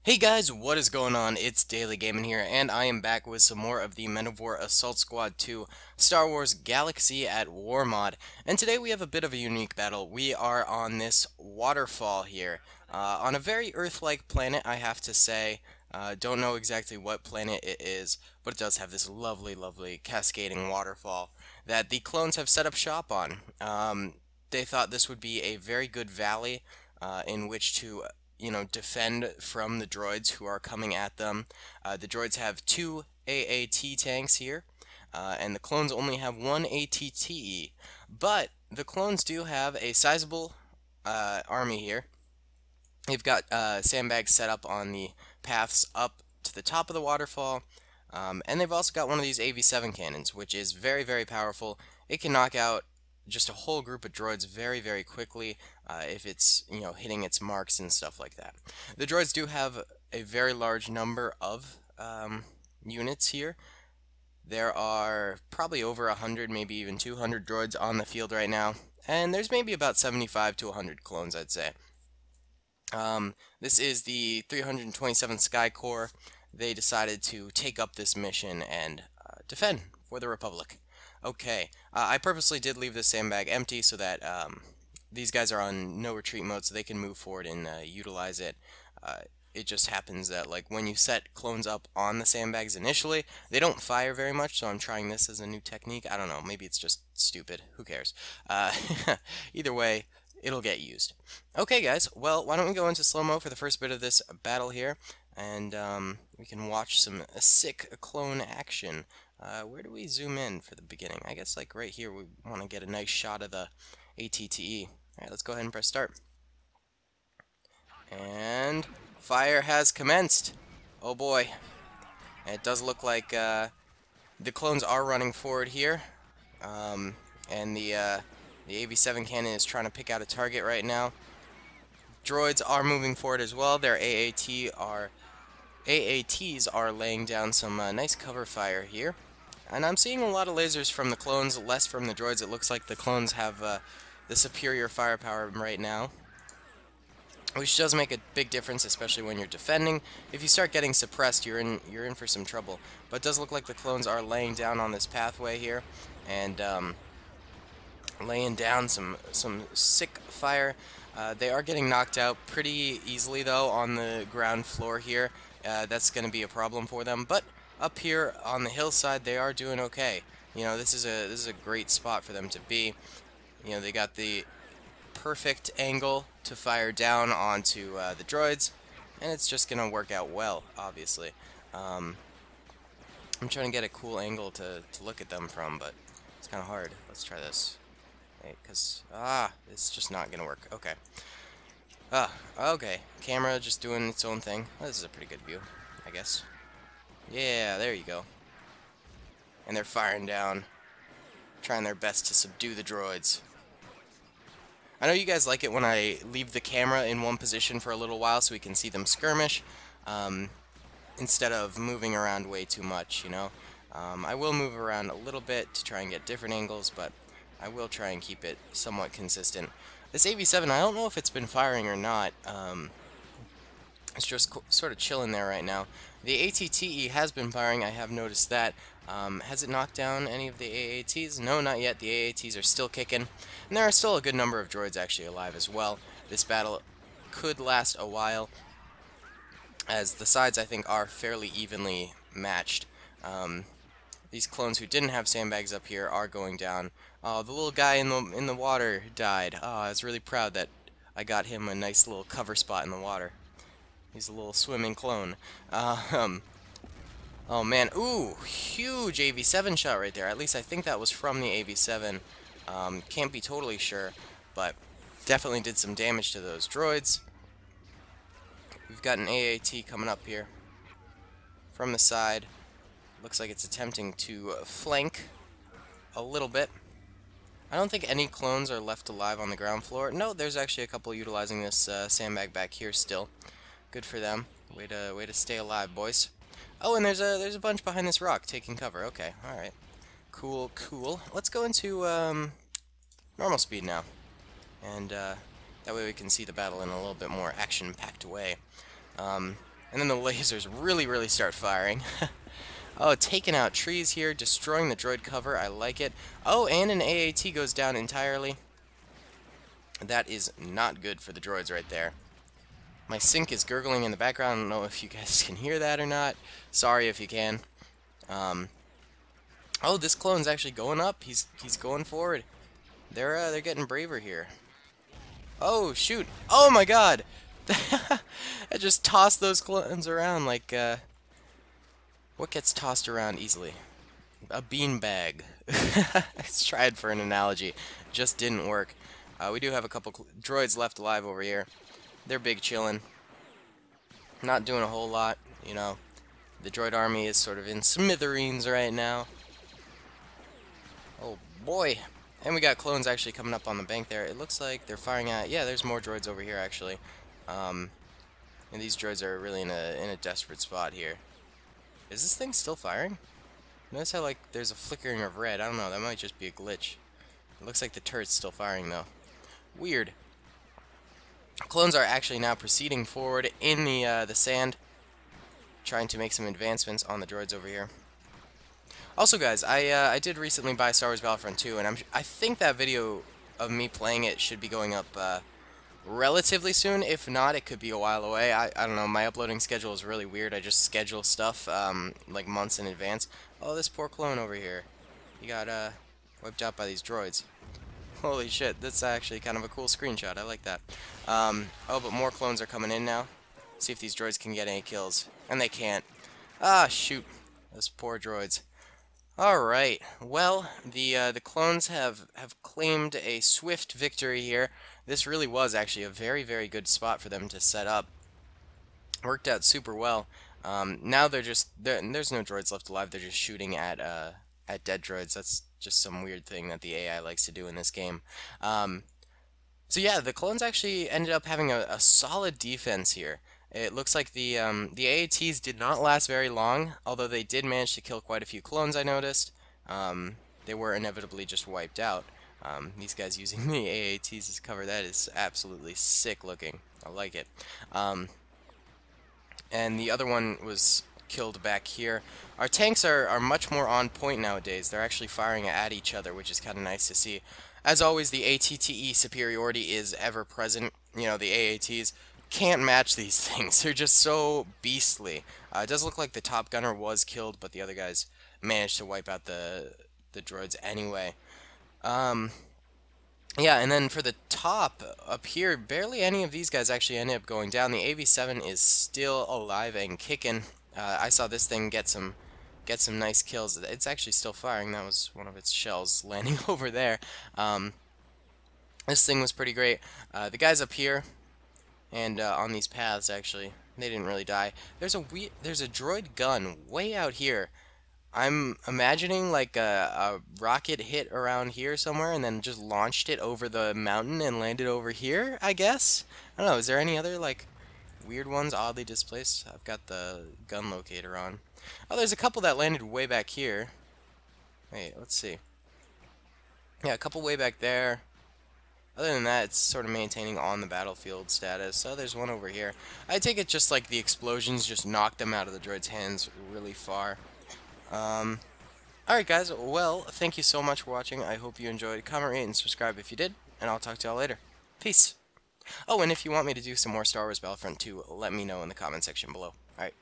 Hey guys, what is going on? It's DaleyGaming here, and I am back with some more of the Men of War Assault Squad 2 Star Wars Galaxy at War mod. And today we have a bit of a unique battle. We are on this waterfall here, on a very Earth-like planet, I have to say. Don't know exactly what planet it is, but it does have this lovely, lovely cascading waterfall that the clones have set up shop on. They thought this would be a very good valley in which to defend from the droids who are coming at them. The droids have two AAT tanks here, and the clones only have one ATTE. But the clones do have a sizable army here. They've got sandbags set up on the paths up to the top of the waterfall, and they've also got one of these AV7 cannons, which is very, very powerful. It can knock out just a whole group of droids very, very quickly if it's, hitting its marks and stuff like that. The droids do have a very large number of units here. There are probably over 100, maybe even 200 droids on the field right now, and there's maybe about 75 to 100 clones, I'd say. This is the 327th Sky Corps. They decided to take up this mission and defend for the Republic. Okay, I purposely did leave this sandbag empty so that these guys are on no retreat mode, so they can move forward and utilize it. It just happens that, like, when you set clones up on the sandbags initially, they don't fire very much, so I'm trying this as a new technique. I don't know, maybe it's just stupid. Who cares? Either way, it'll get used. Okay, guys, well, why don't we go into slow-mo for the first bit of this battle here, and we can watch some sick clone action. Where do we zoom in for the beginning? I guess, like, right here, we want to get a nice shot of the ATTE. Alright, let's go ahead and press start. And fire has commenced. Oh boy. It does look like the clones are running forward here. And the AV7 cannon is trying to pick out a target right now. Droids are moving forward as well. Their AATs are laying down some nice cover fire here. And I'm seeing a lot of lasers from the clones, less from the droids. It looks like the clones have the superior firepower right now, which does make a big difference, especially when you're defending. If you start getting suppressed, you're in for some trouble. But it does look like the clones are laying down on this pathway here, and laying down some sick fire. They are getting knocked out pretty easily, though, on the ground floor here. That's going to be a problem for them. But up here on the hillside, they are doing okay. This is a great spot for them to be. They got the perfect angle to fire down onto the droids, and it's just going to work out well, obviously. I'm trying to get a cool angle to look at them from, but it's kind of hard. Let's try this. Because, it's just not going to work. Okay. Okay. Camera just doing its own thing. Oh, this is a pretty good view, I guess. Yeah, there you go. And they're firing down, trying their best to subdue the droids. I know you guys like it when I leave the camera in one position for a little while so we can see them skirmish, instead of moving around way too much, I will move around a little bit to try and get different angles, but I will try and keep it somewhat consistent. This AV7, I don't know if it's been firing or not. It's just sort of chilling there right now. The ATTE has been firing, I have noticed that. Has it knocked down any of the AATs? No, not yet. The AATs are still kicking. And there are still a good number of droids actually alive as well. This battle could last a while, as the sides, I think, are fairly evenly matched. These clones who didn't have sandbags up here are going down. Oh, the little guy in the water died. Oh, I was really proud that I got him a nice little cover spot in the water. He's a little swimming clone. Oh man, ooh, huge AV7 shot right there. At least I think that was from the AV7. Can't be totally sure, but definitely did some damage to those droids. We've got an AAT coming up here from the side. Looks like it's attempting to flank a little bit. I don't think any clones are left alive on the ground floor. No, there's actually a couple utilizing this sandbag back here still. Good for them. Way to stay alive, boys. Oh, and there's a bunch behind this rock taking cover. Okay, all right, cool, cool. Let's go into normal speed now, and that way we can see the battle in a little bit more action-packed way. And then the lasers really start firing. Oh, taking out trees here, destroying the droid cover. I like it. Oh, and an AAT goes down entirely. That is not good for the droids right there. My sink is gurgling in the background. I don't know if you guys can hear that or not. Sorry if you can. Oh, this clone's actually going up. He's going forward. They're getting braver here. Oh, shoot. Oh, my God. I just tossed those clones around like, what gets tossed around easily? A beanbag. Let's try it for an analogy. Just didn't work. We do have a couple droids left alive over here. They're big chillin'. Not doing a whole lot, you know. The droid army is sort of in smithereens right now. Oh boy. And we got clones actually coming up on the bank there. It looks like they're firing at... Yeah, there's more droids over here actually. And these droids are really in a desperate spot here. Is this thing still firing? Notice how, like, there's a flickering of red. I don't know, that might just be a glitch. It looks like the turret's still firing, though. Weird. Clones are actually now proceeding forward in the sand, trying to make some advancements on the droids over here. Also, guys, I did recently buy Star Wars Battlefront 2, and I think that video of me playing it should be going up relatively soon. If not, it could be a while away. I don't know, my uploading schedule is really weird. I just schedule stuff like months in advance. Oh, this poor clone over here. He got wiped out by these droids. Holy shit, that's actually kind of a cool screenshot. I like that. Oh, but more clones are coming in now. See if these droids can get any kills. And they can't. Ah, shoot. Those poor droids. Alright, well, the clones have claimed a swift victory here. This really was actually a very good spot for them to set up. Worked out super well. Now there's no droids left alive. They're just shooting at dead droids. That's just some weird thing that the AI likes to do in this game. So yeah, the clones actually ended up having a solid defense here. It looks like the AATs did not last very long, although they did manage to kill quite a few clones, I noticed. They were inevitably just wiped out. These guys using the AATs as cover, that is absolutely sick looking. I like it. And the other one was killed back here. Our tanks are much more on point nowadays. They're actually firing at each other, which is kind of nice to see. As always, the ATTE superiority is ever present. You know, the AATs can't match these things. They're just so beastly. It does look like the top gunner was killed, but the other guys managed to wipe out the droids anyway. Yeah, and then for the top up here, barely any of these guys actually ended up going down. The AV-7 is still alive and kicking. I saw this thing get some nice kills. It's actually still firing. That was one of its shells landing over there. This thing was pretty great. The guys up here and on these paths, actually, they didn't really die. There's a droid gun way out here. I'm imagining like a rocket hit around here somewhere and then just launched it over the mountain and landed over here, I guess? I don't know, is there any other like weird ones oddly displaced? I've got the gun locator on. Oh, there's a couple that landed way back here. Wait, let's see. Yeah, a couple way back there. Other than that, it's sort of maintaining on the battlefield status. Oh, there's one over here. I take it just like the explosions just knocked them out of the droid's hands really far. Alright guys, well, thank you so much for watching. I hope you enjoyed. Comment, rate, and subscribe if you did, and I'll talk to y'all later. Peace! Oh, and if you want me to do some more Star Wars Battlefront 2, let me know in the comment section below. Alright.